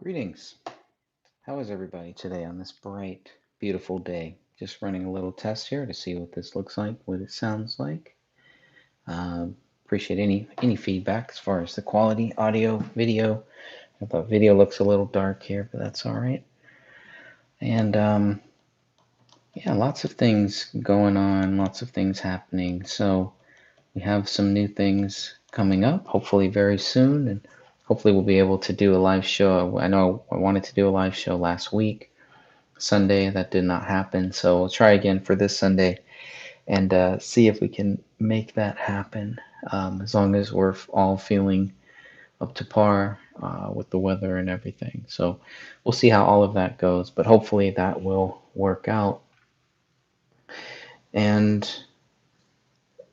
Greetings. How is everybody today on this bright, beautiful day? Just running a little test here to see what this looks like, what it sounds like. Appreciate any feedback as far as the quality, audio, video. I thought video looks a little dark here, but that's all right. And yeah, lots of things going on, lots of things happening. So we have some new things coming up, hopefully very soon, and hopefully we'll be able to do a live show. I know I wanted to do a live show last week. Sunday. That did not happen. So we'll try again for this Sunday and see if we can make that happen. As long as we're all feeling up to par with the weather and everything. So we'll see how all of that goes. But hopefully that will work out. And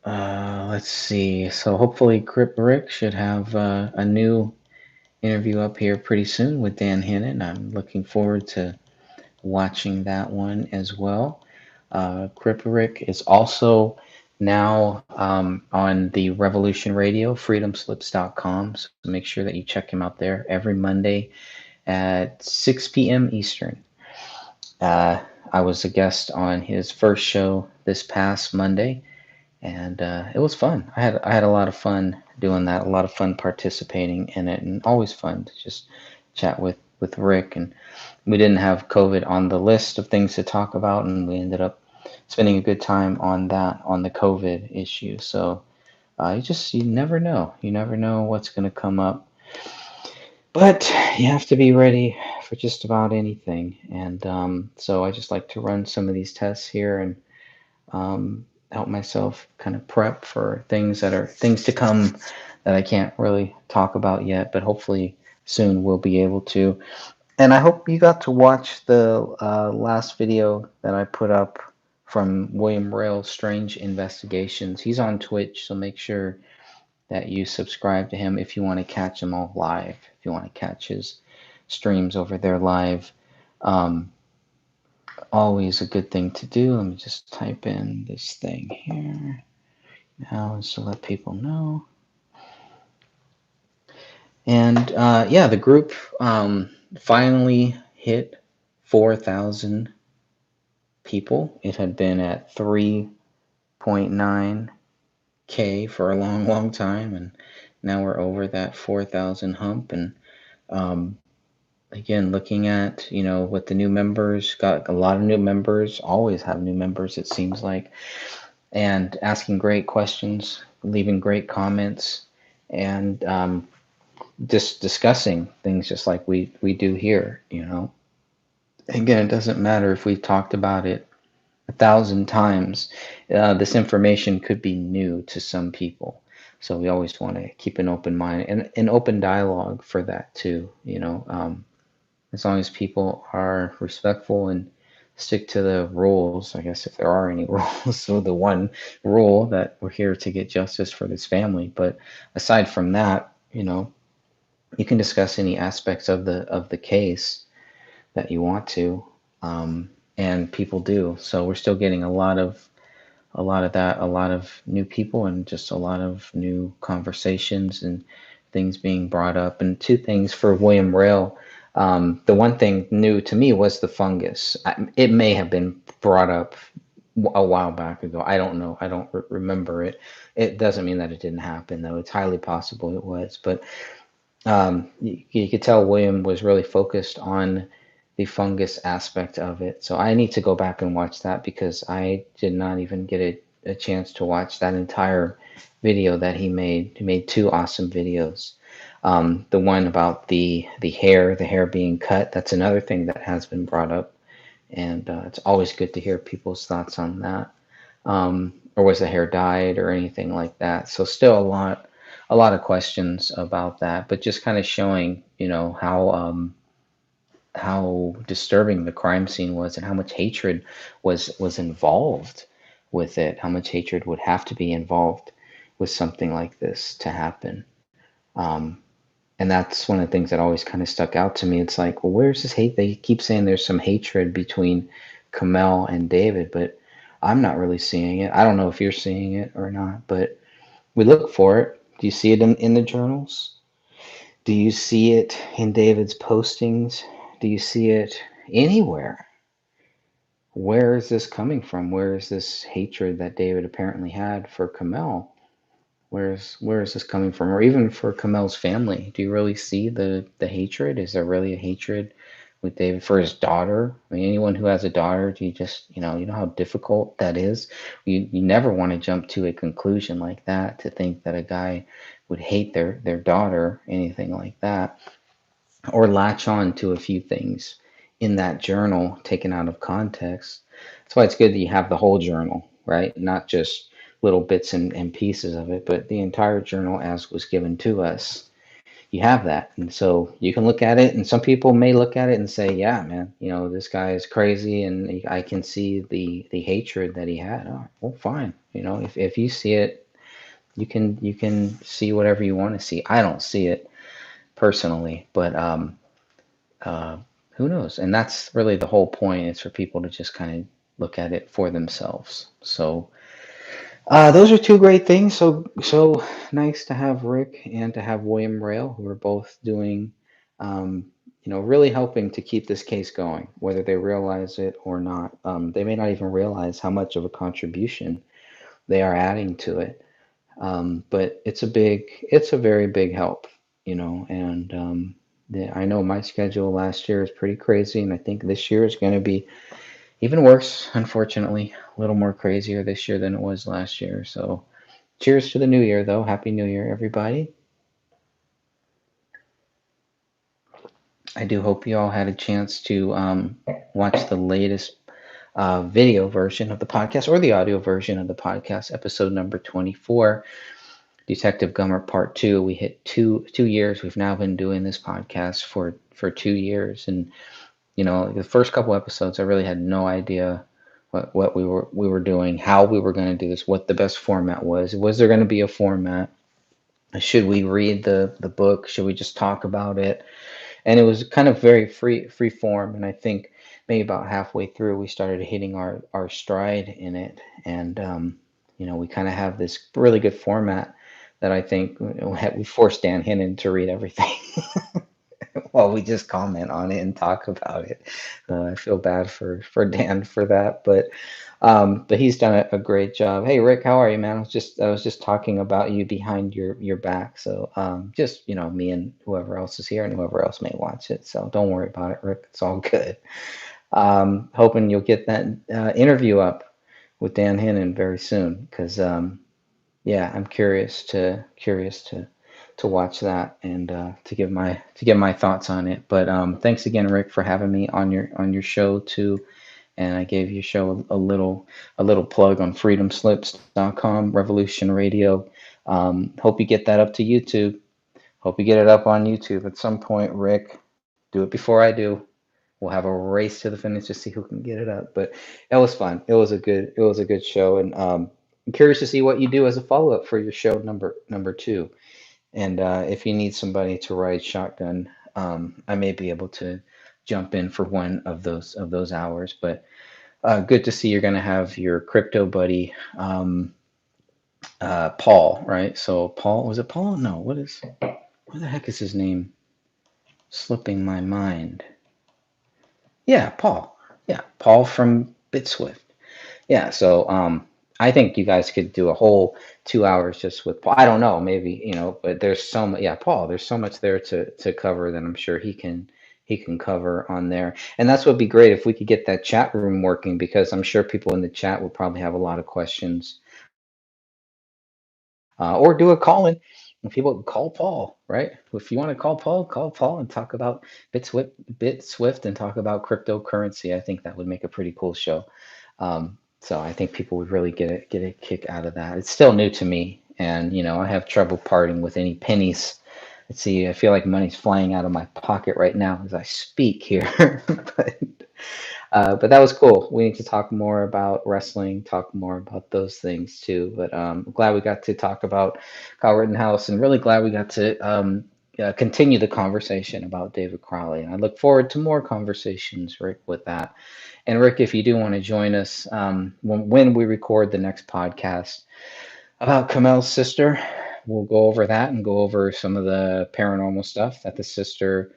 let's see. So hopefully Crip Rick should have a new interview up here pretty soon with Dan Hannon. I'm looking forward to watching that one as well. Kripperik is also now on the Revolution Radio, freedomslips.com. So make sure that you check him out there every Monday at 6 p.m. Eastern. I was a guest on his first show this past Monday, and it was fun. I had a lot of fun doing that, a lot of fun participating in it, and always fun to just chat with Rick. And we didn't have COVID on the list of things to talk about, and we ended up spending a good time on that, on the COVID issue. So you never know what's going to come up, but you have to be ready for just about anything. And so I just like to run some of these tests here and help myself kind of prep for things that are things to come that I can't really talk about yet, but hopefully soon we'll be able to. And I hope you got to watch the last video that I put up from William Rail's Strange Investigations. He's on Twitch, so make sure that you subscribe to him if you want to catch him all live, if you want to catch his streams over there live. Um, Always a good thing to do. Let me just type in this thing here now just to let people know. And yeah, the group finally hit 4,000 people. It had been at 3.9K for a long time, and now we're over that 4,000 hump. And um, again, looking at what the new members got, a lot of new members, always have new members it seems like, and asking great questions, leaving great comments, and just discussing things just like we do here. Again, it doesn't matter if we've talked about it 1,000 times. This information could be new to some people. So we always want to keep an open mind and an open dialogue for that too. As long as people are respectful and stick to the rules, I guess if there are any rules. So the one rule that we're here to get justice for this family. But aside from that, you can discuss any aspects of the case that you want to, and people do. So we're still getting a lot of that, a lot of new people, and just a lot of new conversations and things being brought up. And two things for William Rail. The one thing new to me was the fungus. It may have been brought up a while back ago. I don't know. I don't remember it. It doesn't mean that it didn't happen, though. It's highly possible it was. But you could tell William was really focused on the fungus aspect of it. So I need to go back and watch that because I did not even get a chance to watch that entire video that he made. He made two awesome videos. The one about the hair being cut. That's another thing that has been brought up, and it's always good to hear people's thoughts on that. Or was the hair dyed or anything like that? So still a lot of questions about that, but just kind of showing, how disturbing the crime scene was and how much hatred was involved with it, how much hatred would have to be involved with something like this to happen. Um, and that's one of the things that always kind of stuck out to me. It's like, well, where's this hate? They keep saying there's some hatred between Kamel and David, but I'm not really seeing it. I don't know if you're seeing it or not, but we look for it. Do you see it in the journals? Do you see it in David's postings? Do you see it anywhere? Where is this coming from? Where is this hatred that David apparently had for Kamel? Where is this coming from? Or even for Kamel's family? Do you really see the hatred? Is there really a hatred with David for his daughter? I mean, anyone who has a daughter, do you just, you know how difficult that is? You never want to jump to a conclusion like that, to think that a guy would hate their daughter, anything like that, or latch on to a few things in that journal taken out of context. That's why it's good that you have the whole journal, right? Not just little bits and pieces of it, but the entire journal as was given to us. You have that. And so you can look at it, and some people may look at it and say, yeah, man, this guy is crazy, and I can see the hatred that he had. Oh, well, fine. If you see it, you can see whatever you want to see. I don't see it personally, but uh, who knows? And that's really the whole point, is for people to just kind of look at it for themselves. So those are two great things. So nice to have Rick and to have William Rail, who are both doing, um, really helping to keep this case going, whether they realize it or not. They may not even realize how much of a contribution they are adding to it. But it's a very big help, and I know my schedule last year is pretty crazy, and I think this year is going to be even worse, unfortunately, a little more crazier this year than it was last year. So, cheers to the new year, though. Happy New Year, everybody. I do hope you all had a chance to watch the latest video version of the podcast, or the audio version of the podcast, episode number 24. Detective Gummer Part Two. We hit 2 years. We've now been doing this podcast for 2 years, and the first couple episodes, I really had no idea what we were doing, how we were going to do this, what the best format was. Was there going to be a format? Should we read the book? Should we just talk about it? And it was kind of very free form. And I think maybe about halfway through, we started hitting our stride in it, and we kind of have this really good format that I think we forced Dan Hinnon to read everything. Well, we just comment on it and talk about it. I feel bad for Dan for that, but he's done a great job. Hey Rick, how are you, man? I was just talking about you behind your back. So just me and whoever else is here and whoever else may watch it. So don't worry about it, Rick. It's all good. Hoping you'll get that interview up with Dan Hinnon very soon, because yeah, I'm curious to watch that, and to give my thoughts on it. But thanks again, Rick, for having me on your show too. And I gave your show a little plug on freedomslips.com, Revolution Radio. Hope you get that up to YouTube. Hope you get it up on YouTube at some point, Rick. Do it before I do. We'll have a race to the finish to see who can get it up. But it was fun. It was a good show, and I'm curious to see what you do as a follow up for your show number two. And if you need somebody to ride shotgun, I may be able to jump in for one of those hours. But good to see you're going to have your crypto buddy, Paul, right? So Paul, was it Paul? No, what the heck is his name? Slipping my mind. Yeah, Paul. Yeah, Paul from Bitswift. Yeah, so I think you guys could do a whole 2 hours just with Paul. I don't know, maybe, but there's so much. Yeah, Paul. There's so much there to cover that I'm sure he can cover on there. And that's what'd be great if we could get that chat room working, because I'm sure people in the chat will probably have a lot of questions, or do a call in. And people call Paul, right? If you want to call Paul and talk about Bitswift and talk about cryptocurrency. I think that would make a pretty cool show. So I think people would really get a kick out of that. It's still new to me, and I have trouble parting with any pennies. Let's see, I feel like money's flying out of my pocket right now as I speak here. But that was cool. We need to talk more about wrestling, talk more about those things too. But I'm glad we got to talk about Kyle Rittenhouse, and really glad we got to continue the conversation about David Crowley. And I look forward to more conversations, Rick, with that. And Rick, if you do want to join us when we record the next podcast about Kamel's sister, we'll go over that and go over some of the paranormal stuff that the sister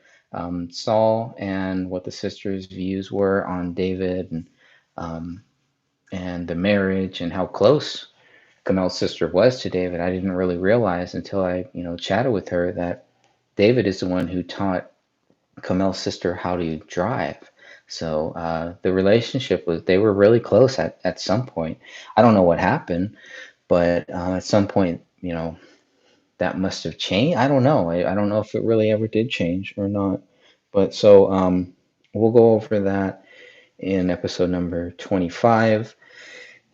saw and what the sister's views were on David um, and the marriage and how close Kamel's sister was to David. I didn't really realize until I, chatted with her that David is the one who taught Kamel's sister how to drive. So the relationship was, they were really close at some point. I don't know what happened, but at some point, that must have changed. I don't know. I don't know if it really ever did change or not. But so we'll go over that in episode number 25.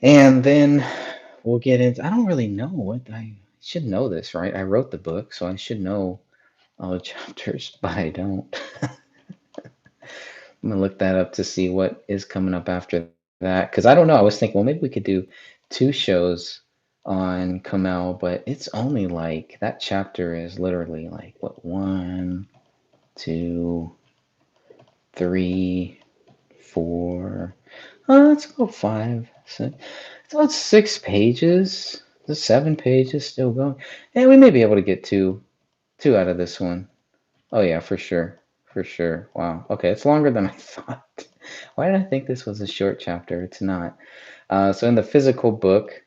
And then we'll get into, I don't really know what I should know this, right? I wrote the book, so I should know all the chapters, but I don't. I'm gonna look that up to see what is coming up after that. Because I don't know. I was thinking, well, maybe we could do two shows on Kamel, but it's only like that chapter is literally like what, one, two, three, four. Oh, let's go five, six. So it's 6 pages. The 7 pages still going. And we may be able to get two out of this one. Oh yeah, for sure. For sure. Wow. Okay, it's longer than I thought. Why did I think this was a short chapter? It's not. So in the physical book,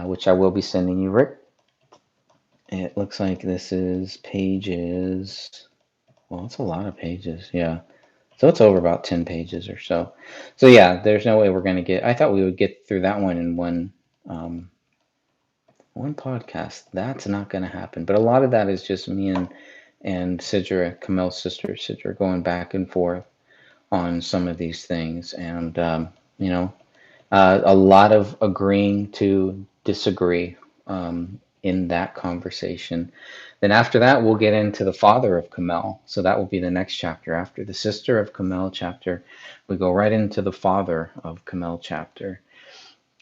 which I will be sending you, Rick, it looks like this is pages. Well, it's a lot of pages. Yeah. So it's over about 10 pages or so. So yeah, there's no way we're going to get. I thought we would get through that one in um, one podcast. That's not going to happen. But a lot of that is just me and Sidra, Kamel's sister, Sidra, going back and forth on some of these things, and you know, a lot of agreeing to disagree in that conversation. Then after that, we'll get into the father of Kamel. So that will be the next chapter. After the sister of Kamel chapter, we go right into the father of Kamel chapter.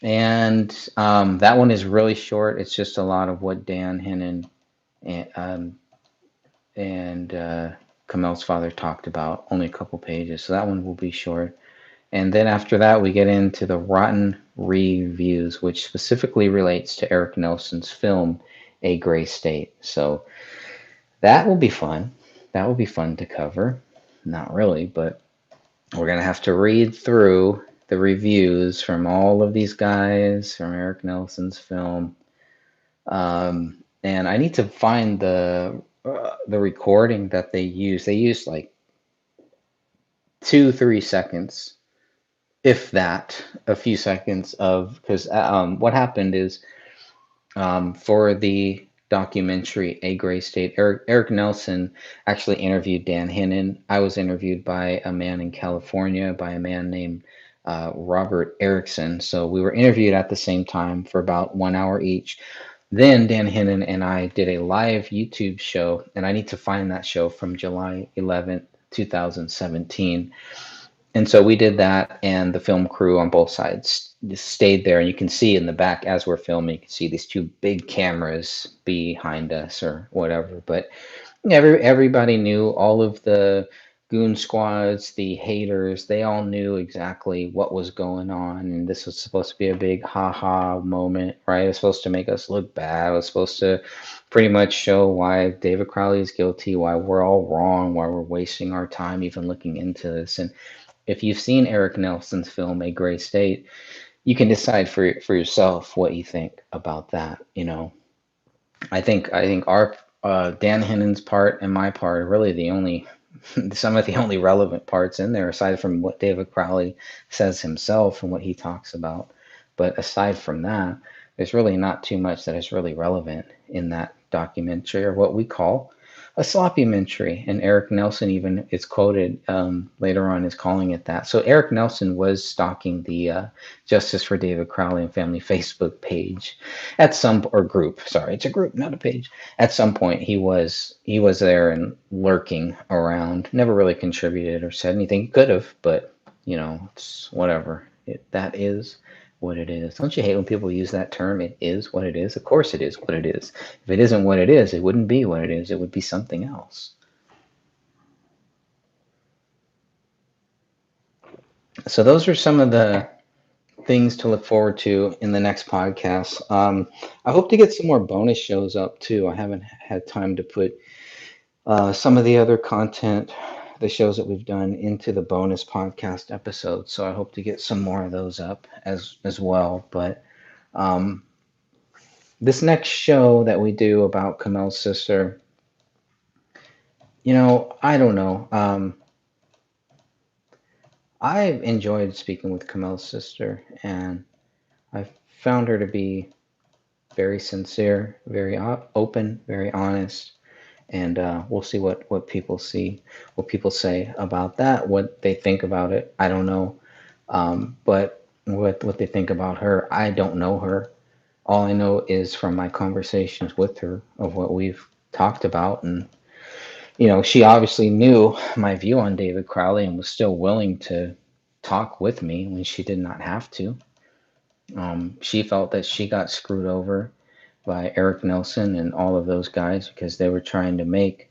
And that one is really short. It's just a lot of what Dan Hennon and Kamel's father talked about, only a couple pages. So that one will be short. And then after that, we get into the Rotten Reviews, which specifically relates to Eric Nelson's film, A Gray State. So that will be fun. That will be fun to cover. Not really, but we're going to have to read through the reviews from all of these guys from Eric Nelson's film. And I need to find the recording that they use. They used like 2-3 seconds, if that, a few seconds of, because what happened is for the documentary A Gray State, Eric Nelson actually interviewed Dan Hennon. I was interviewed by a man in California, by a man named Robert Erickson. So we were interviewed at the same time for about 1 hour each. Then Dan Hennon and I did a live YouTube show, and I need to find that show from July 11th, 2017. And so we did that, and the film crew on both sides just stayed there. And you can see in the back as we're filming, you can see these two big cameras behind us or whatever. But everybody knew, all of the goon squads, the haters, they all knew exactly what was going on. And this was supposed to be a big ha-ha moment, right? It was supposed to make us look bad. It was supposed to pretty much show why David Crowley is guilty, why we're all wrong, why we're wasting our time even looking into this. And if you've seen Eric Nelson's film A Gray State, you can decide for yourself what you think about that. I think our Dan Hennon's part and my part are really the only some of the only relevant parts in there, aside from what David Crowley says himself and what he talks about. But aside from that, there's really not too much that is really relevant in that documentary, or what we call a sloppy-mentary. And Eric Nelson even is quoted later on as calling it that. So Eric Nelson was stalking the Justice for David Crowley and Family Facebook page at some, or group. Sorry, it's a group, not a page. At some point, he was there and lurking around. Never really contributed or said anything. He could have, but it's whatever. That is what it is. Don't you hate when people use that term? It is what it is. Of course it is what it is. If it isn't what it is, it wouldn't be what it is. It would be something else. So those are some of the things to look forward to in the next podcast. I hope to get some more bonus shows up too. I haven't had time to put some of the other content, the shows that we've done, into the bonus podcast episodes. So I hope to get some more of those up as well. But um, this next show that we do about Kamel's sister, I don't know. I've enjoyed speaking with Kamel's sister, and I've found her to be very sincere, very open, very honest, and we'll see what people say about that, what they think about it. I don't know, but what they think about her, I don't know her. All I know is from my conversations with her of what we've talked about, and she obviously knew my view on David Crowley and was still willing to talk with me when she did not have to. She felt that she got screwed over by Eric Nelson and all of those guys because they were trying to make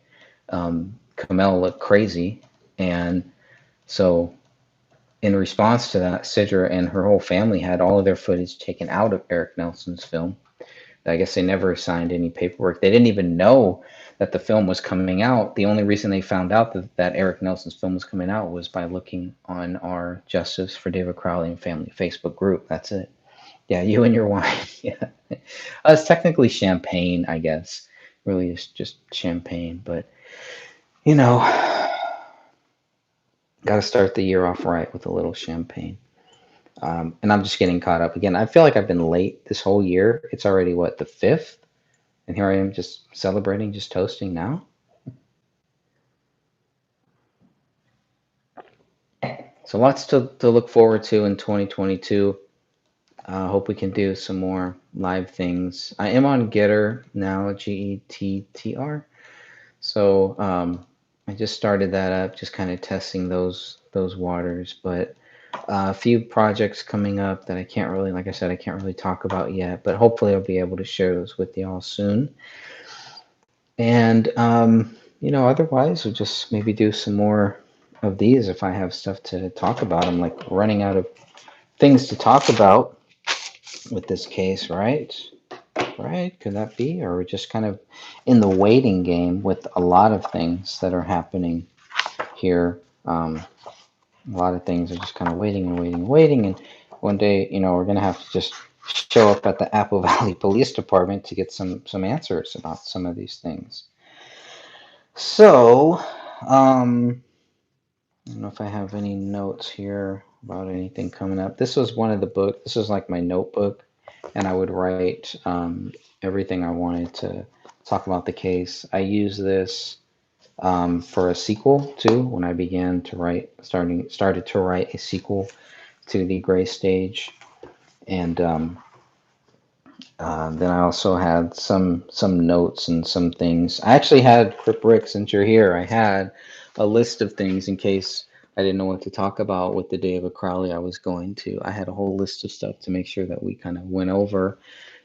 Kamel look crazy. And so, in response to that, Sidra and her whole family had all of their footage taken out of Eric Nelson's film. I guess they never signed any paperwork. They didn't even know that the film was coming out. The only reason they found out that Eric Nelson's film was coming out was by looking on our Justice for David Crowley and Family Facebook group. That's it. Yeah, you and your wine. Yeah. It's technically champagne, I guess. Really, it's just champagne. But, you know, got to start the year off right with a little champagne. And I'm just getting caught up again. I feel like I've been late this whole year. It's already, what, the 5th? And here I am just celebrating, just toasting now. So lots to look forward to in 2022. Hope we can do some more live things. I am on Getter now, Gettr. So I just started that up, just kind of testing those waters. But a few projects coming up that I can't really, like I said, I can't really talk about yet. But hopefully I'll be able to share those with y'all soon. And otherwise we'll just maybe do some more of these if I have stuff to talk about. I'm like running out of things to talk about with this case, right? Right? Could that be? Or we're just kind of in the waiting game with a lot of things that are happening here. A lot of things are just kind of waiting and waiting and waiting. And one day, we're going to have to just show up at the Apple Valley Police Department to get some answers about some of these things. So, I don't know if I have any notes here about anything coming up. This was one of the books. This was like my notebook, and I would write everything I wanted to talk about the case. I use this for a sequel too. When I began to write, started to write a sequel to the Gray Stage, and then I also had some notes and some things. I actually had, Crip Rick, since you're here, I had a list of things in case I didn't know what to talk about with the David Crowley I was going to. I had a whole list of stuff to make sure that we kind of went over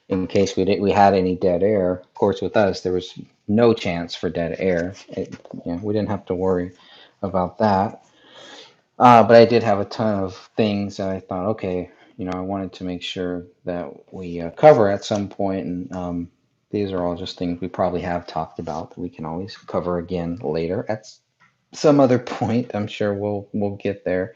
in case we had any dead air. Of course, with us, there was no chance for dead air. We didn't have to worry about that. But I did have a ton of things that I thought, okay, I wanted to make sure that we cover at some point, and these are all just things we probably have talked about that we can always cover again later at some other point. I'm sure we'll get there.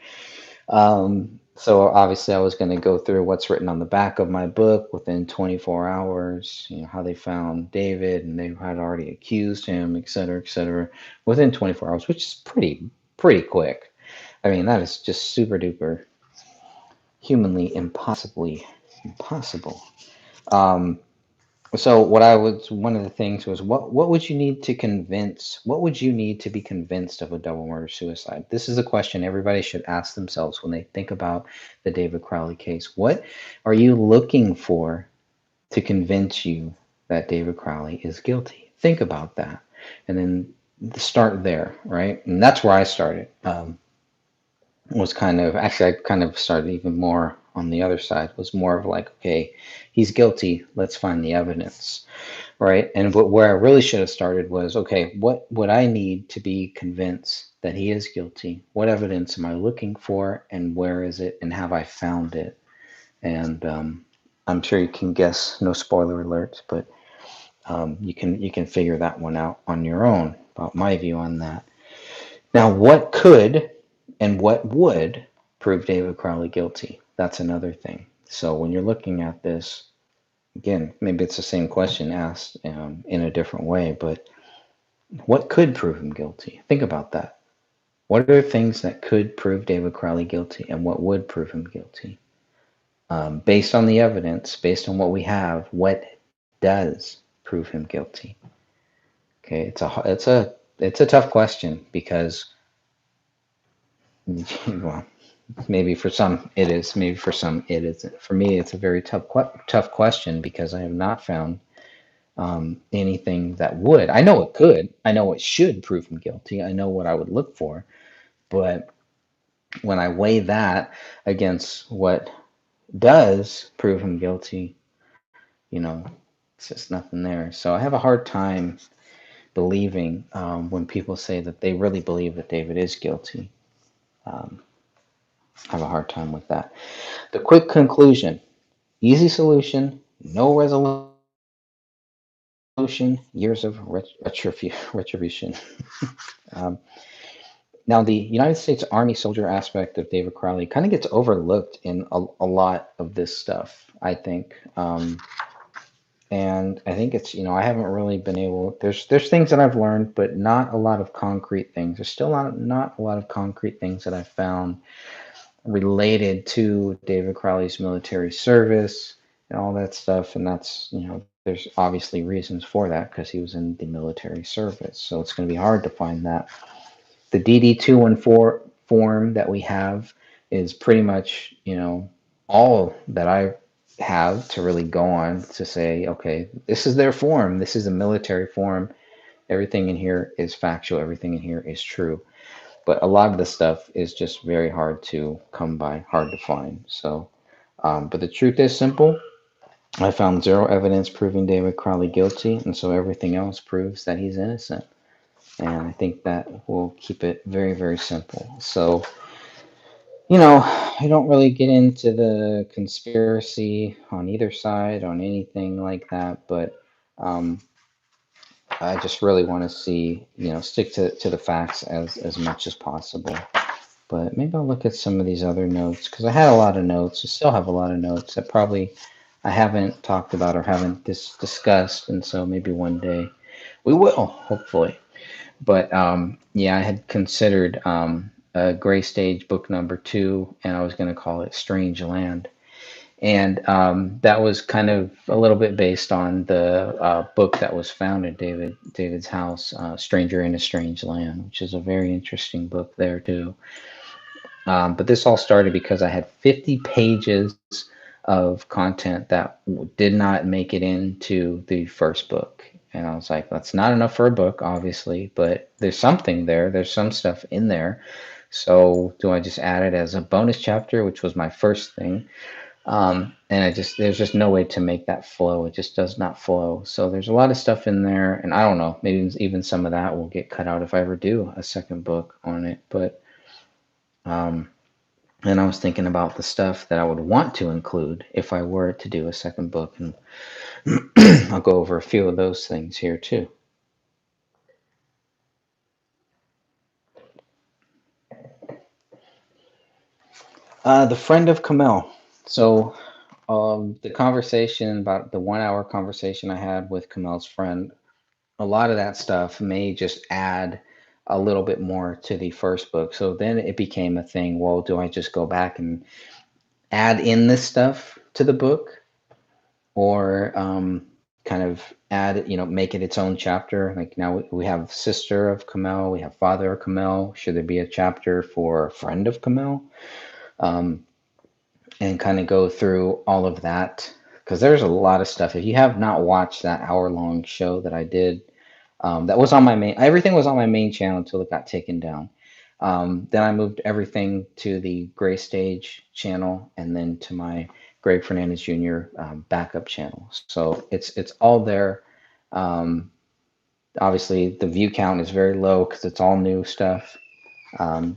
So obviously, I was going to go through what's written on the back of my book within 24 hours. How they found David, and they had already accused him, et cetera, within 24 hours, which is pretty quick. I mean, that is just super duper humanly impossible. So one of the things was, what would you need to be convinced of a double murder suicide? This is a question everybody should ask themselves when they think about the David Crowley case. What are you looking for to convince you that David Crowley is guilty? Think about that, and then start there, right? And that's where I started. Was kind of, actually, I kind of started even more on the other side, was more of like, okay, he's guilty, let's find the evidence, right? And where I really should have started was, okay, what would I need to be convinced that he is guilty? What evidence am I looking for, and where is it, and have I found it? and I'm sure you can guess. No spoiler alerts, but you can figure that one out on your own about my view on that. Now, what could and what would prove David Crowley guilty? That's another thing. So when you're looking at this, again, maybe it's the same question asked in a different way, but what could prove him guilty? Think about that. What are things that could prove David Crowley guilty, and what would prove him guilty? Based on the evidence, based on what we have, what does prove him guilty? Okay, it's a tough question because well, maybe for some it is, maybe for some it isn't. For me, it's a very tough question because I have not found anything that would. I know it could. I know it should prove him guilty. I know what I would look for, but when I weigh that against what does prove him guilty, you know, it's just nothing there. So I have a hard time believing when people say that they really believe that David is guilty. Um, I have a hard time with that. The quick conclusion: easy solution, no resolution, years of retribution. um, Now, the United States Army soldier aspect of David Crowley kind of gets overlooked in a lot of this stuff, I think. And I think it's, I haven't really been able, there's things that I've learned, but not a lot of concrete things. There's still not a lot of concrete things that I've found related to David Crowley's military service and all that stuff. And that's, there's obviously reasons for that because he was in the military service. So it's going to be hard to find that. The DD-214 form that we have is pretty much, all that I have to really go on to say, okay, this is their form. This is a military form. Everything in here is factual. Everything in here is true. But a lot of the stuff is just very hard to come by, hard to find. So, but the truth is simple. I found zero evidence proving David Crowley guilty, and so everything else proves that he's innocent. And I think that will keep it very, very simple. So, I don't really get into the conspiracy on either side, on anything like that, but um, I just really want to see, stick to the facts as much as possible. But maybe I'll look at some of these other notes because I had a lot of notes. I still have a lot of notes that probably I haven't talked about or haven't discussed, and so maybe one day we will, hopefully. But yeah, I had considered Gray Stage book number 2, and I was going to call it Strange Land. And that was kind of a little bit based on the book that was found in David's house, Stranger in a Strange Land, which is a very interesting book there too. But this all started because I had 50 pages of content that did not make it into the first book. And I was like, that's not enough for a book, obviously, but there's something there. There's some stuff in there. So do I just add it as a bonus chapter, which was my first thing? And there's just no way to make that flow. It just does not flow. So there's a lot of stuff in there. And I don't know, maybe even some of that will get cut out if I ever do a second book on it. But, um, and I was thinking about the stuff that I would want to include if I were to do a second book. And I'll go over a few of those things here too. The Friend of Mel. So the conversation about the 1 hour conversation I had with Kamel's friend, a lot of that stuff may just add a little bit more to the first book. So then it became a thing. Well, do I just go back and add in this stuff to the book, or kind of add, make it its own chapter? Like now we have Sister of Kamel, we have Father of Kamel. Should there be a chapter for Friend of Kamel? Um, and kind of go through all of that because there's a lot of stuff. If you have not watched that hour-long show that I did, that was on my main. Everything was on my main channel until it got taken down. Then I moved everything to the Gray Stage channel, and then to my Greg Fernandez Jr. Backup channel. So it's all there. Um, Obviously, the view count is very low because it's all new stuff.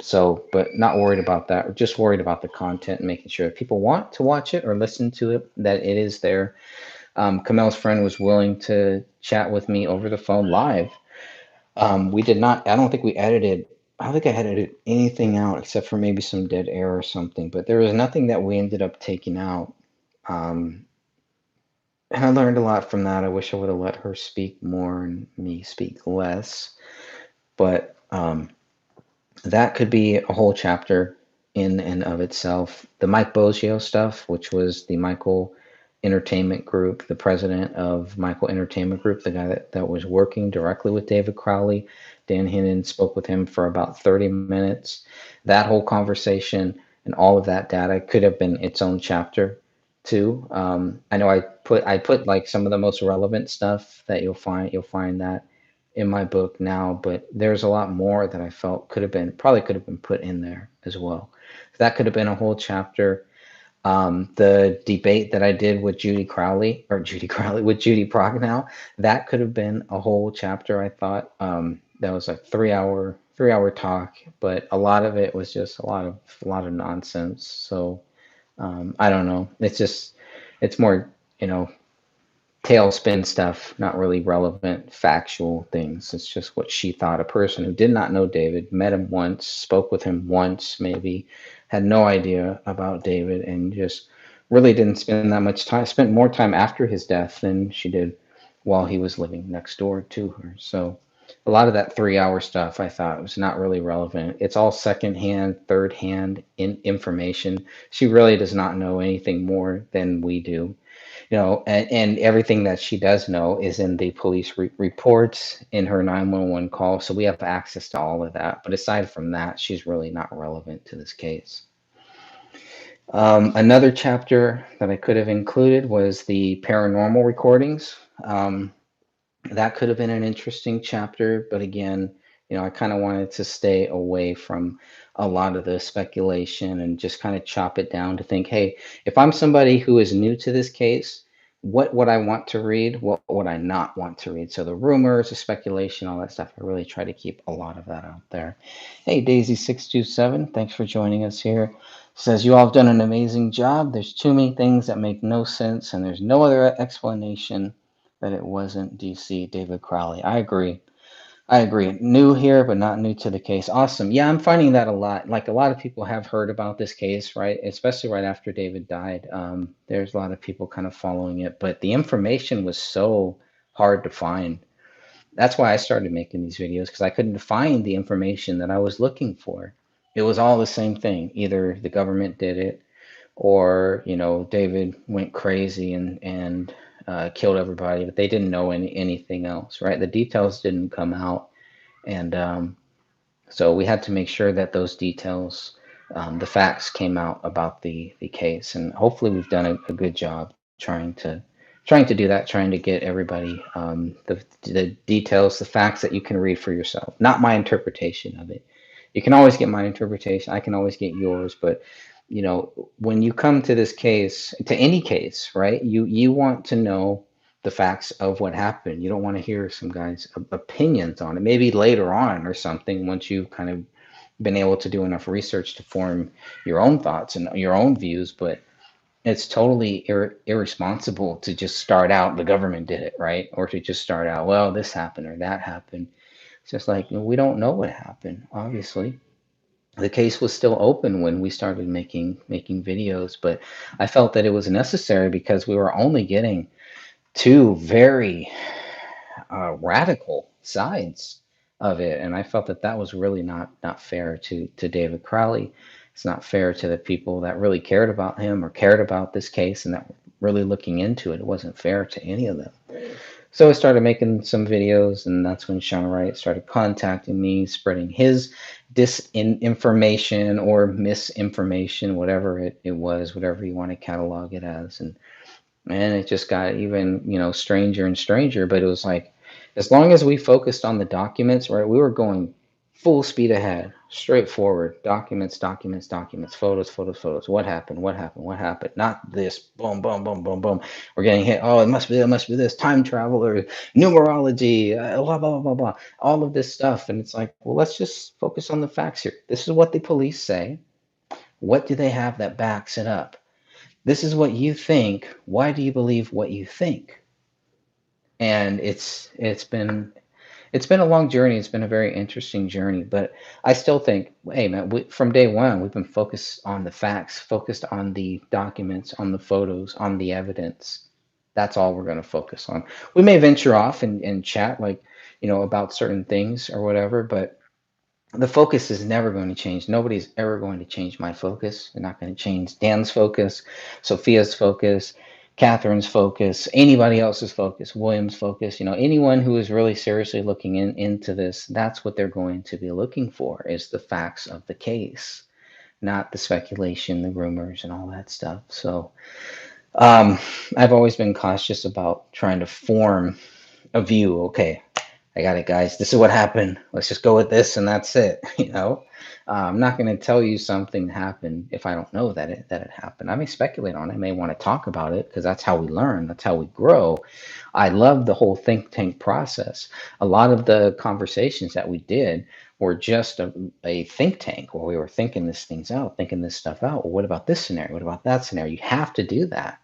So, but not worried about that. We're just worried about the content and making sure if people want to watch it or listen to it, that it is there. Kamel's friend was willing to chat with me over the phone live. We did not, I don't think we edited, I don't think I edited anything out except for maybe some dead air or something, but there was nothing that we ended up taking out. Um, and I learned a lot from that. I wish I would have let her speak more and me speak less. But that could be a whole chapter in and of itself. The Mike Bozio stuff, which was the Michael Entertainment Group, the president of Michael Entertainment Group, the guy that was working directly with David Crowley. Dan Hinnon spoke with him for about 30 minutes. That whole conversation and all of that data could have been its own chapter too. I know I put like some of the most relevant stuff that you'll find that in my book now, but there's a lot more that I felt could have been put in there as well. That could have been a whole chapter. The debate that I did with Judy Crowley with Judy Prognell, that could have been a whole chapter. I thought that was a 3 hour talk, but a lot of it was just a lot of nonsense. So I don't know. It's more tailspin stuff, not really relevant factual things. It's just what she thought. A person who did not know David, met him once, spoke with him once, maybe, had no idea about David, and just really didn't spend that much time, spent more time after his death than she did while he was living next door to her. So a lot of that 3 hour stuff I thought was not really relevant. It's all secondhand, third hand information. She really does not know anything more than we do, and everything that she does know is in the police reports, in her 911 call. So we have access to all of that. But aside from that, she's really not relevant to this case. Another chapter that I could have included was the paranormal recordings. That could have been an interesting chapter, but again, I kind of wanted to stay away from a lot of the speculation and just kind of chop it down to think, hey, if I'm somebody who is new to this case, what would I want to read? What would I not want to read? So the rumors, the speculation, all that stuff, I really try to keep a lot of that out there. Hey, Daisy627, thanks for joining us here. Says, you all have done an amazing job. There's too many things that make no sense, and there's no other explanation that it wasn't DC David Crowley. I agree. I agree. New here, but not new to the case. Awesome. Yeah, I'm finding that a lot. Like a lot of people have heard about this case, right? Especially right after David died. There's a lot of people kind of following it, but the information was so hard to find. That's why I started making these videos, because I couldn't find the information that I was looking for. It was all the same thing. Either the government did it, or David went crazy and killed everybody, but they didn't know anything else, right? The details didn't come out, and so we had to make sure that those details, the facts, came out about the case, and hopefully we've done a good job trying to do that, trying to get everybody the details, the facts that you can read for yourself, not my interpretation of it. You can always get my interpretation. I can always get yours, but when you come to this case, to any case, right? You want to know the facts of what happened. You don't want to hear some guy's opinions on it. Maybe later on or something, once you've kind of been able to do enough research to form your own thoughts and your own views. But it's totally irresponsible to just start out, the government did it, right? Or to just start out, well, this happened or that happened. It's just like, we don't know what happened, obviously. The case was still open when we started making videos, but I felt that it was necessary because we were only getting two very radical sides of it, and I felt that that was really not fair to David Crowley. It's not fair to the people that really cared about him or cared about this case and that were really looking into it. It wasn't fair to any of them. So I started making some videos, and that's when Sean Wright started contacting me, spreading his disinformation or misinformation, whatever it was, whatever you want to catalog it as. And it just got even, stranger and stranger. But it was like, as long as we focused on the documents, right, we were going full speed ahead, straight forward, documents, documents, documents, photos, photos, photos. What happened? What happened? What happened? Not this, boom, boom, boom, boom, boom. We're getting hit. Oh, it must be this, time travel or numerology, blah, blah, blah, blah, blah. All of this stuff. And it's like, well, let's just focus on the facts here. This is what the police say. What do they have that backs it up? This is what you think. Why do you believe what you think? And it's been a long journey. It's been a very interesting journey, but I still think, hey man, from day one, we've been focused on the facts, focused on the documents, on the photos, on the evidence. That's all we're going to focus on. We may venture off and chat like, about certain things or whatever, but the focus is never going to change. Nobody's ever going to change my focus. They're not going to change Dan's focus, Sophia's focus, Catherine's focus, anybody else's focus, William's focus. Anyone who is really seriously looking into this, that's what they're going to be looking for is the facts of the case, not the speculation, the rumors, and all that stuff. So I've always been cautious about trying to form a view. Okay, I got it, guys. This is what happened. Let's just go with this, and that's it. I'm not going to tell you something happened if I don't know that it happened. I may speculate on it. I may want to talk about it because that's how we learn. That's how we grow. I love the whole think tank process. A lot of the conversations that we did were just a think tank where we were thinking this things out, thinking this stuff out. Well, what about this scenario? What about that scenario? You have to do that.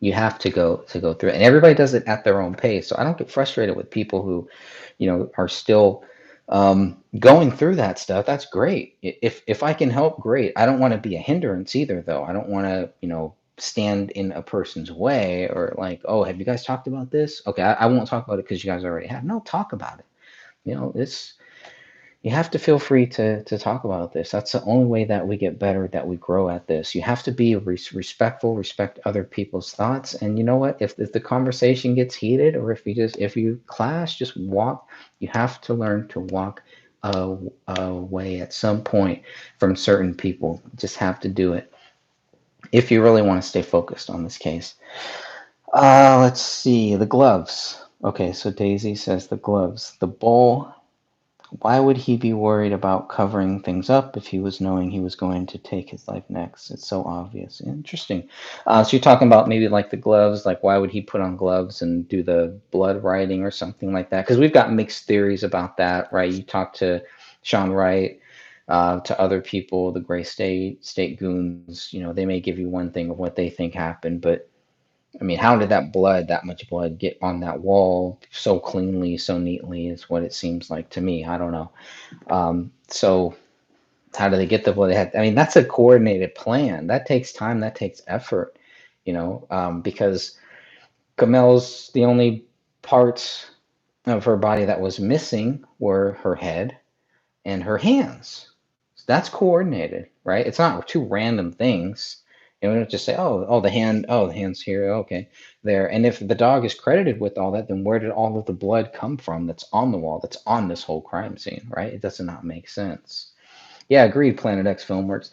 You have to go through it, and everybody does it at their own pace. So I don't get frustrated with people who are still going through that stuff. That's great. If I can help, great. I don't want to be a hindrance either, though. I don't want to stand in a person's way or like, oh, have you guys talked about this? Okay, I won't talk about it because you guys already have. No, talk about it. It's you have to feel free to talk about this. That's the only way that we get better, that we grow at this. You have to be respectful, respect other people's thoughts. And you know what? If the conversation gets heated or if you clash, just walk. You have to learn to walk away at some point from certain people. Just have to do it if you really want to stay focused on this case. Let's see. The gloves. Okay, so Daisy says the gloves. The bowl. Why would he be worried about covering things up if he was knowing he was going to take his life next? It's so obvious. Interesting. So you're talking about maybe like the gloves, like why would he put on gloves and do the blood writing or something like that? Because we've got mixed theories about that, right? You talk to Sean Wright, to other people, the Gray State goons, they may give you one thing of what they think happened, but I mean, how did that much blood get on that wall so cleanly, so neatly is what it seems like to me. I don't know. So how do they get the blood? I mean, that's a coordinated plan. That takes time. That takes effort, because Camel's the only parts of her body that was missing were her head and her hands. So that's coordinated, right? It's not two random things. We don't just say, oh, the hand's here, okay, there. And if the dog is credited with all that, then where did all of the blood come from that's on the wall, that's on this whole crime scene, right? It does not make sense. Yeah, agreed, Planet X Filmworks.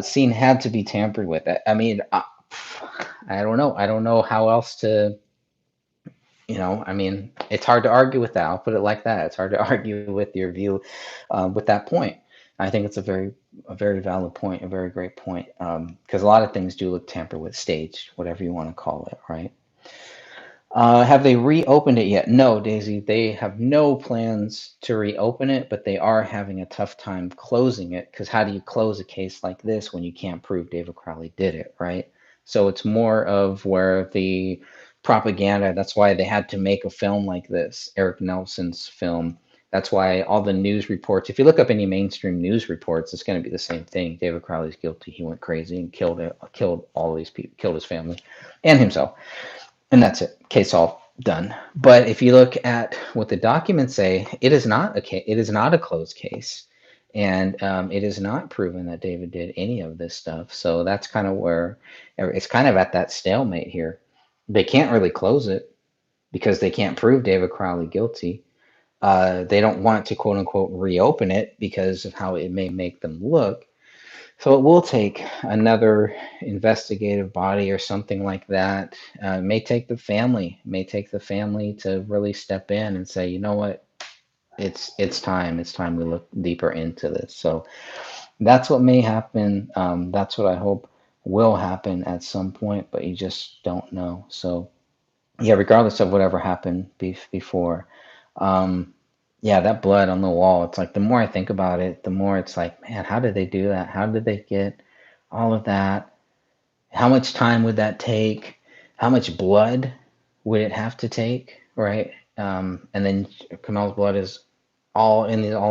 Scene had to be tampered with. I mean, I don't know. I don't know how else to I mean, it's hard to argue with that. I'll put it like that. It's hard to argue with your view with that point. I think it's a very valid point, a very great point, because a lot of things do look tampered with, staged, whatever you want to call it, right? Have they reopened it yet? No, Daisy, they have no plans to reopen it, but they are having a tough time closing it because how do you close a case like this when you can't prove David Crowley did it, right? So it's more of where the propaganda, that's why they had to make a film like this, Eric Nelson's film. That's why all the news reports, if you look up any mainstream news reports, it's going to be the same thing. David Crowley's guilty. He went crazy and killed all these people, killed his family and himself. And that's it. Case all done. But if you look at what the documents say, it is not a case. It is not a closed case, and it is not proven that David did any of this stuff. So that's kind of where it's kind of at that stalemate here. They can't really close it because they can't prove David Crowley guilty. They don't want to quote unquote reopen it because of how it may make them look. So it will take another investigative body or something like that. It may take the family to really step in and say, you know what? it's time. It's time we look deeper into this. So that's what may happen. That's what I hope will happen at some point, but you just don't know. So yeah, regardless of whatever happened before, um, yeah, that blood on the wall. It's like the more I think about it, the more it's like, man, how did they do that? How did they get all of that? How much time would that take? How much blood would it have to take, right? And then Kamel's blood is all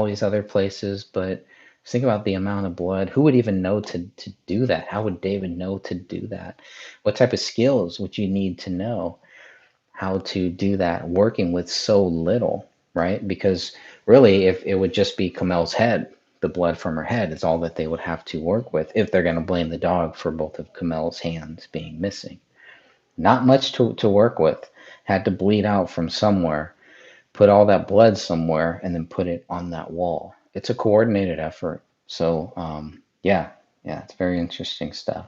these other places, but just think about the amount of blood. Who would even know to do that? How would David know to do that? What type of skills would you need to know how to do that working with so little, right? Because really, if it would just be Kamel's head, the blood from her head is all that they would have to work with if they're going to blame the dog for both of Kamel's hands being missing. Not much to work with. Had to bleed out from somewhere, put all that blood somewhere, and then put it on that wall. It's a coordinated effort. So, yeah, yeah, it's very interesting stuff.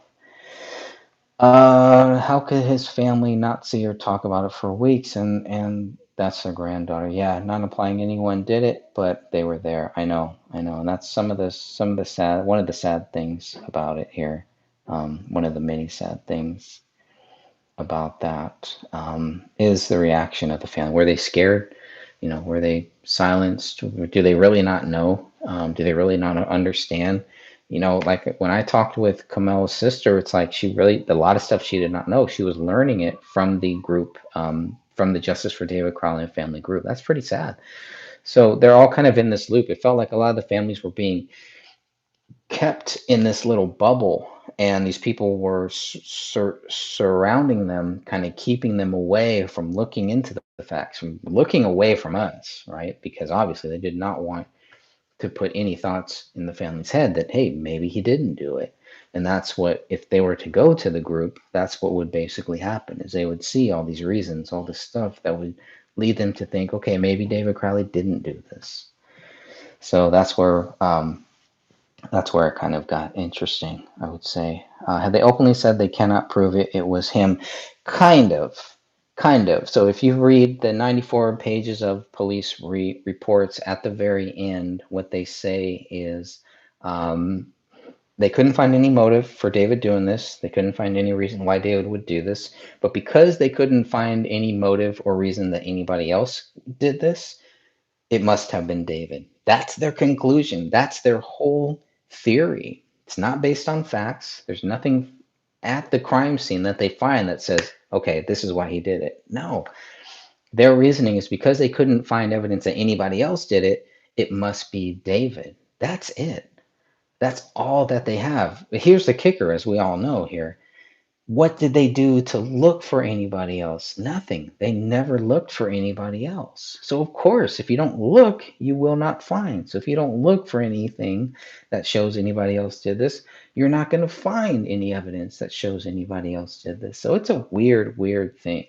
How could his family not see or talk about it for weeks? And that's their granddaughter. Yeah, not implying anyone did it, but they were there. I know, and that's some of the sad one of the sad things about it here. One of the many sad things about that is the reaction of the family. Were they scared? You know, were they silenced? Do they really not know? Do they really not understand? You know, like when I talked with Kamel's sister, it's like she really, a lot of stuff she did not know. She was learning it from the group, from the Justice for David Crowley and family group. That's pretty sad. So they're all kind of in this loop. It felt like a lot of the families were being kept in this little bubble, and these people were surrounding them, kind of keeping them away from looking into the facts, from looking away from us, right? Because obviously they did not want to put any thoughts in the family's head that, hey, maybe he didn't do it. And that's what, if they were to go to the group, that's what would basically happen, is they would see all these reasons, all this stuff that would lead them to think, okay, maybe David Crowley didn't do this. So that's where it kind of got interesting, I would say. Had they openly said they cannot prove it, it was him? Kind of. Kind of. So if you read the 94 pages of police reports at the very end, what they say is um, they couldn't find any motive for David doing this. They couldn't find any reason why David would do this. But because they couldn't find any motive or reason that anybody else did this, it must have been David. That's their conclusion. That's their whole theory. It's not based on facts. There's nothing at the crime scene that they find that says, okay, this is why he did it. No. Their reasoning is because they couldn't find evidence that anybody else did it, it must be David. That's it. That's all that they have. But here's the kicker, as we all know here. What did they do to look for anybody else? Nothing. They never looked for anybody else. So, of course, if you don't look, you will not find. So, if you don't look for anything that shows anybody else did this, you're not going to find any evidence that shows anybody else did this. So, it's a weird, weird thing.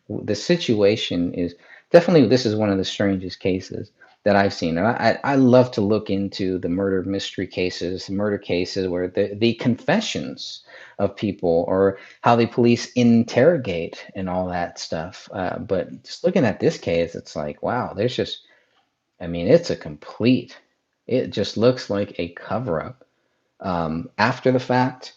The situation is definitely, this is one of the strangest cases that I've seen. And I love to look into the murder mystery cases, murder cases where the confessions of people, or how the police interrogate and all that stuff. But just looking at this case, it's like, wow, there's just, I mean, it's a complete, it just looks like a cover up. After the fact,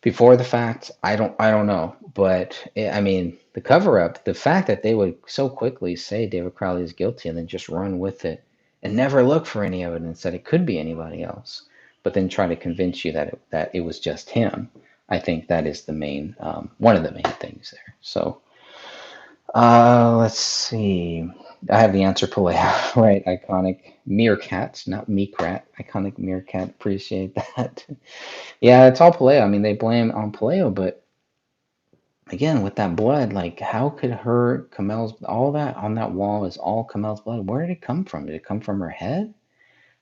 before the fact, I don't know. But I mean, the cover up, the fact that they would so quickly say David Crowley is guilty and then just run with it and never look for any evidence that it could be anybody else, but then try to convince you that it was just him. I think that is the main, one of the main things there. So, let's see. I have the answer Palea, right? Iconic meerkat, not meerkat. Iconic meerkat. Appreciate that. Yeah, it's all Paleo. I mean, they blame on Paleo, but again, with that blood, like, how could her, Camel's, all that on that wall is all Camel's blood? Where did it come from? Did it come from her head?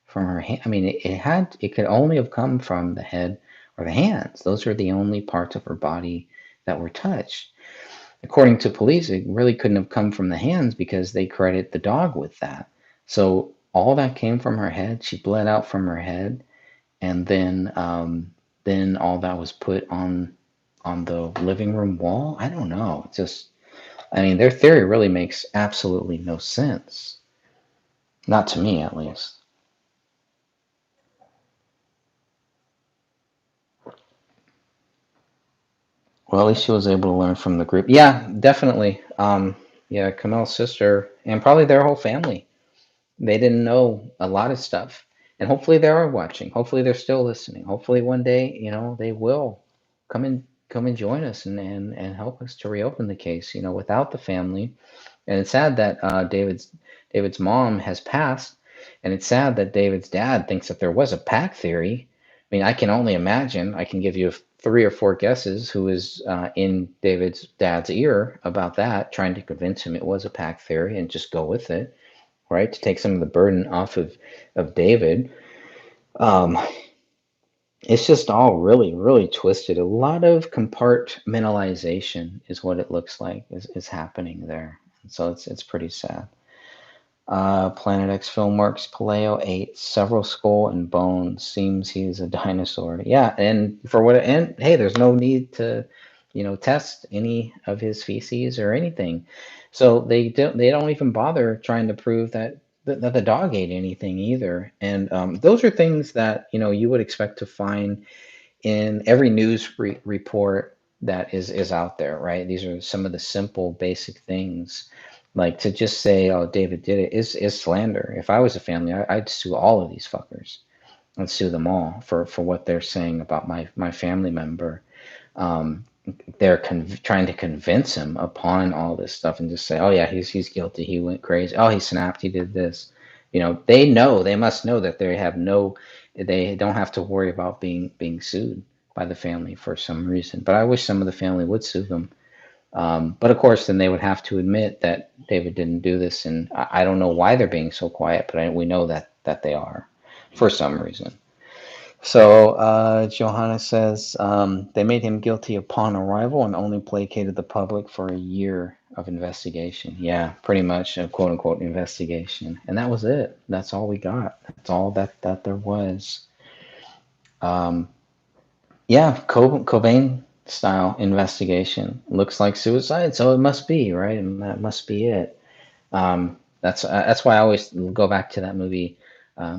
From her hand? I mean, it could only have come from the head or the hands. Those are the only parts of her body that were touched. According to police, it really couldn't have come from the hands because they credit the dog with that. So all that came from her head. She bled out from her head, and then all that was put on the living room wall. I don't know. It's just, I mean, their theory really makes absolutely no sense. Not to me, at least. Well, at least she was able to learn from the group. Yeah, definitely. Yeah, Kamel's sister and probably their whole family. They didn't know a lot of stuff, and hopefully they are watching. Hopefully they're still listening. Hopefully one day, they will come and join us and help us to reopen the case. Without the family, and it's sad that David's mom has passed, and it's sad that David's dad thinks that there was a pack theory. I mean, I can only imagine. I can give you three or four guesses who is in David's dad's ear about that, trying to convince him it was a pack theory and just go with it, right? To take some of the burden off of David. Um, it's just all really, really twisted. A lot of compartmentalization is what it looks like is happening there. So it's pretty sad. Planet X Filmworks, Paleo ate several skull and bones. Seems he's a dinosaur. Yeah, and and hey, there's no need to, test any of his feces or anything. So they don't even bother trying to prove that the dog ate anything either. And those are things that you would expect to find in every news report that is out there, right? These are some of the simple, basic things. Like to just say, "Oh, David did it," is slander. If I was a family, I'd sue all of these fuckers. I'd sue them all for what they're saying about my family member. Um, they're trying to convince him upon all this stuff and just say, "Oh yeah, he's guilty. He went crazy. Oh, he snapped. He did this." They must know that they don't have to worry about being sued by the family for some reason. But I wish some of the family would sue them. But of course, then they would have to admit that David didn't do this, and I don't know why they're being so quiet, but we know that they are for some reason. So Johanna says they made him guilty upon arrival and only placated the public for a year of investigation. Yeah, pretty much a quote unquote investigation, and that was it. That's all we got. That's all that there was. Um, yeah, Cobain style investigation looks like suicide, so it must be right, and that must be it. That's why I always go back to that movie,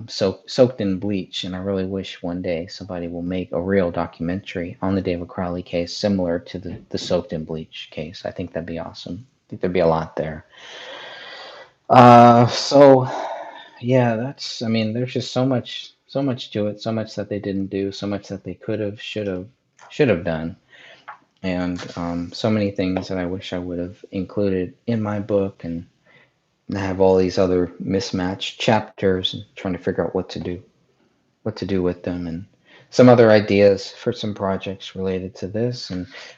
Soaked in Bleach, and I really wish one day somebody will make a real documentary on the David Crowley case, similar to the Soaked in Bleach case. I think that'd be awesome. I think there'd be a lot there. So yeah, I mean, there's just so much to it, so much that they didn't do, so much that they could have, should have done, and so many things that I wish I would have included in my book, and I have all these other mismatched chapters and trying to figure out what to do with them, and some other ideas for some projects related to this.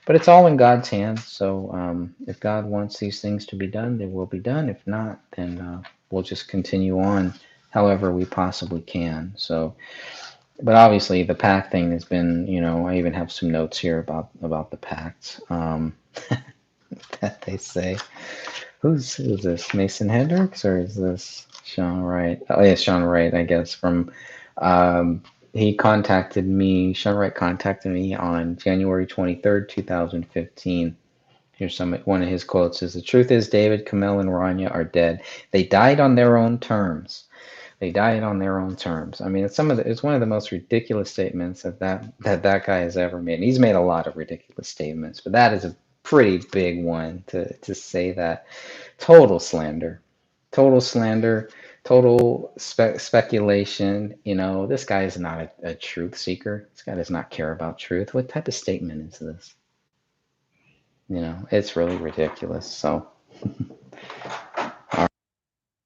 But it's all in God's hands. So if God wants these things to be done, they will be done. If not, then we'll just continue on however we possibly can. So, but obviously the pact thing has been, I even have some notes here about the pact that they say. Who's this? Mason Hendricks, or is this Sean Wright? Oh yeah, Sean Wright, I guess. Um, he contacted me. Sean Wright contacted me on January 23rd, 2015. Here's one of his quotes: "Is the truth is David, Kamel, and Rania are dead. They died on their own terms. They died on their own terms." I mean, it's one of the most ridiculous statements that guy has ever made. And he's made a lot of ridiculous statements, but that is a pretty big one to say that. Total slander, total slander, total speculation. This guy is not a truth seeker. This guy does not care about truth. What type of statement is this? It's really ridiculous. So